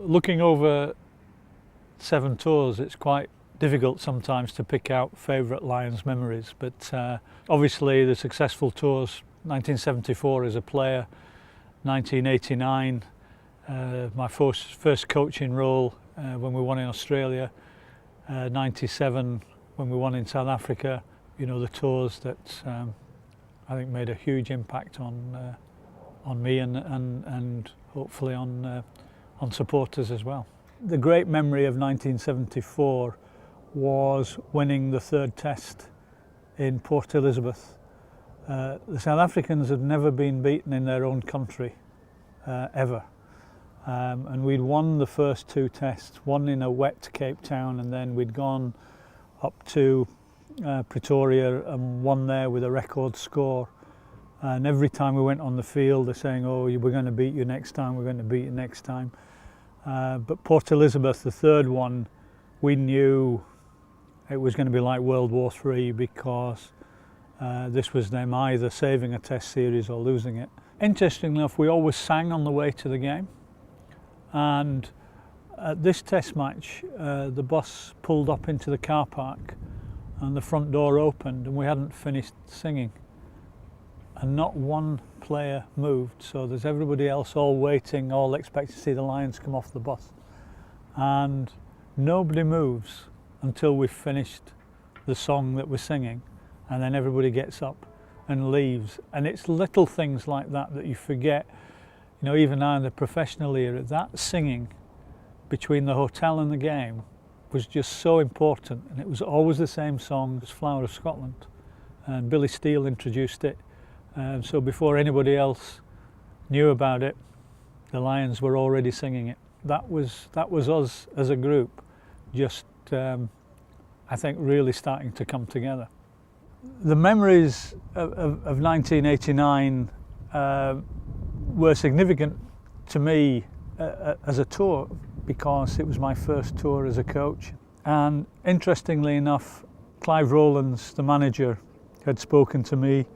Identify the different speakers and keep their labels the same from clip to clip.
Speaker 1: Looking over 7 tours, it's quite difficult sometimes to pick out favourite Lions memories, but obviously the successful tours, 1974 as a player, 1989, my first coaching role when we won in Australia, 97 when we won in South Africa, you know, the tours that I think made a huge impact on me and hopefully on supporters as well. The great memory of 1974 was winning the 3rd test in Port Elizabeth. The South Africans had never been beaten in their own country, ever. And we'd won the first 2 tests, one in a wet Cape Town, and then we'd gone up to Pretoria and won there with a record score. And every time we went on the field, they're saying, oh, we're going to beat you next time, we're going to beat you next time. But Port Elizabeth, the 3rd one, we knew it was going to be like World War III, because this was them either saving a test series or losing it. Interestingly enough, we always sang on the way to the game. And at this test match, the bus pulled up into the car park and the front door opened and we hadn't finished singing. And not one player moved, so there's everybody else all waiting, all expecting to see the Lions come off the bus. And nobody moves until we've finished the song that we're singing, and then everybody gets up and leaves. And it's little things like that that you forget. You know, even now in the professional era, that singing between the hotel and the game was just so important, and it was always the same song as Flower of Scotland. And Billy Steele introduced it. So before anybody else knew about it, the Lions were already singing it. That was us as a group, just I think really starting to come together. The memories of 1989 were significant to me as a tour, because it was my first tour as a coach. And interestingly enough, Clive Rowlands, the manager, had spoken to me.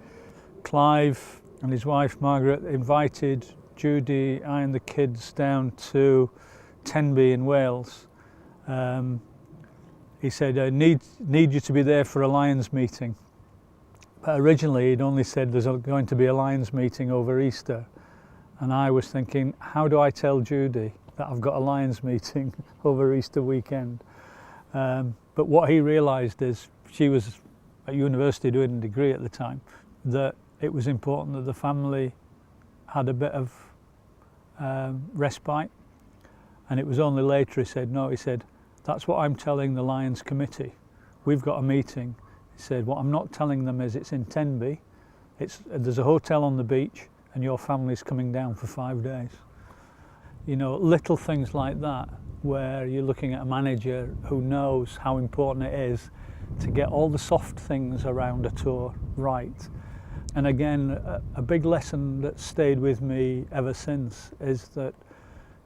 Speaker 1: Clive and his wife Margaret invited Judy, I and the kids down to Tenby in Wales. He said, I need you to be there for a Lions meeting. But originally he'd only said there's going to be a Lions meeting over Easter. And I was thinking, how do I tell Judy that I've got a Lions meeting over Easter weekend? But what he realised is, she was at university doing a degree at the time, that it was important that the family had a bit of respite. And it was only later he said, no, he said, that's what I'm telling the Lions committee. We've got a meeting. He said, what I'm not telling them is it's in Tenby, there's a hotel on the beach, and your family's coming down for 5 days. You know, little things like that, where you're looking at a manager who knows how important it is to get all the soft things around a tour right. And again, a big lesson that stayed with me ever since is that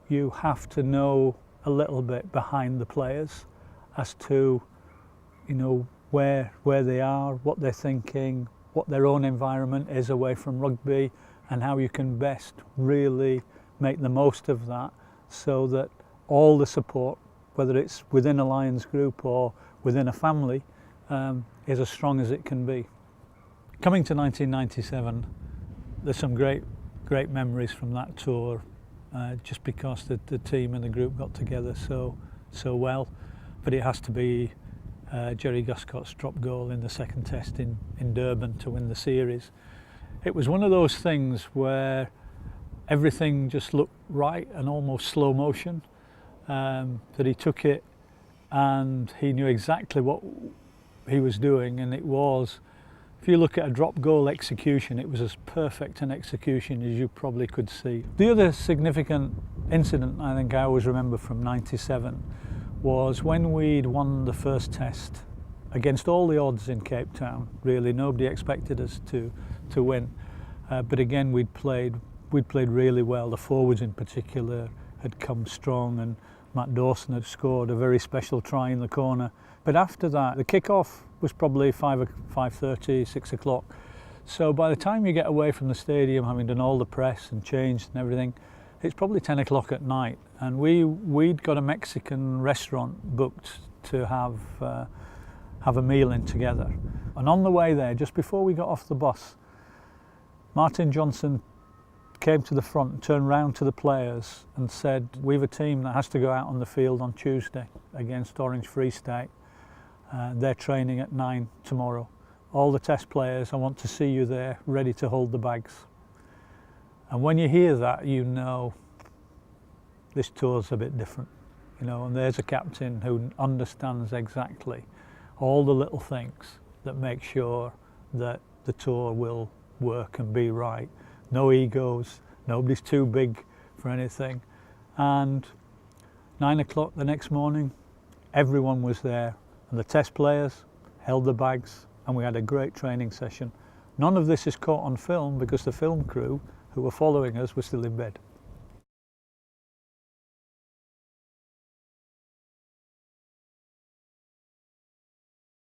Speaker 1: you have to know a little bit behind the players as to, you know, where they are, what they're thinking, what their own environment is away from rugby, and how you can best really make the most of that, so that all the support, whether it's within a Lions group or within a family, is as strong as it can be. Coming to 1997, there's some great memories from that tour, just because the team and the group got together so well. But it has to be Jerry Guscott's drop goal in the 2nd test in Durban to win the series. It was one of those things where everything just looked right and almost slow motion, that he took it and he knew exactly what he was doing, and it was, if you look at a drop goal execution, it was as perfect an execution as you probably could see. The other significant incident I think I always remember from 97 was when we'd won the 1st test against all the odds in Cape Town. Really, nobody expected us to win, but again we'd played really well. The forwards in particular had come strong, and Matt Dawson had scored a very special try in the corner. But after that, the kick-off was probably 5:30, 6 o'clock. So by the time you get away from the stadium, having done all the press and changed and everything, it's probably 10 o'clock at night. and we'd got a Mexican restaurant booked to have a meal in together. And on the way there, just before we got off the bus, Martin Johnson came to the front and turned round to the players and said, "We've a team that has to go out on the field on Tuesday against Orange Free State. They're training at 9 tomorrow. All the test players, I want to see you there, ready to hold the bags." And when you hear that, you know this tour's a bit different, you know, and there's a captain who understands exactly all the little things that make sure that the tour will work and be right. No egos, nobody's too big for anything. And 9 o'clock the next morning, everyone was there, and the test players held the bags, and we had a great training session. None of this is caught on film because the film crew who were following us were still in bed.